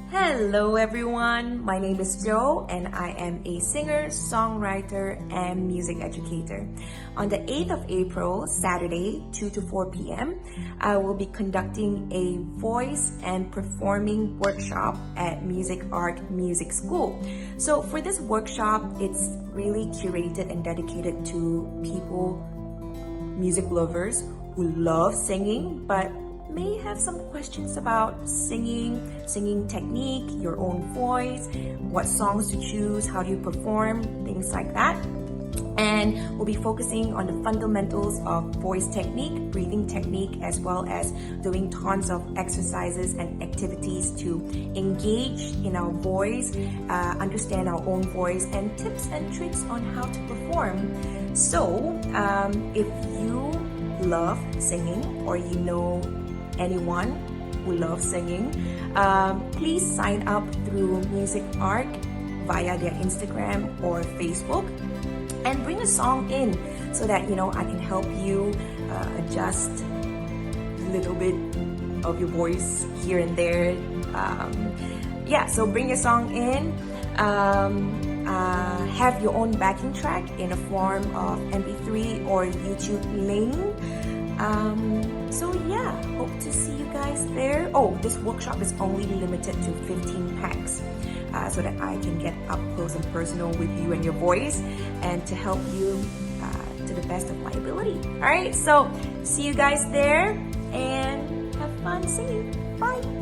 Hello everyone, my name is Jo and I am a singer, songwriter, and music educator. On the 8th of April, Saturday, 2 to 4 p.m., I will be conducting a voice and performing workshop at MusicArk Music School. So for this workshop, it's really curated and dedicated to people, music lovers who love singing but may have some questions about singing technique, your own voice, what songs to choose, how do you perform, things like that. And we'll be focusing on the fundamentals of voice technique, breathing technique, as well as doing tons of exercises and activities to engage in our voice, understand our own voice, and tips and tricks on how to perform. So, if you love singing or you know anyone who loves singing, please sign up through MusicArk via their Instagram or Facebook and bring a song in so that I can help you adjust a little bit of your voice here and there. So bring your song in. Have your own backing track in a form of MP3 or YouTube link. Hope to see you guys there. This workshop is only limited to 15 packs so that I can get up close and personal with you and your voice and to help you to the best of my ability. Alright, so see you guys there and have fun singing. Bye!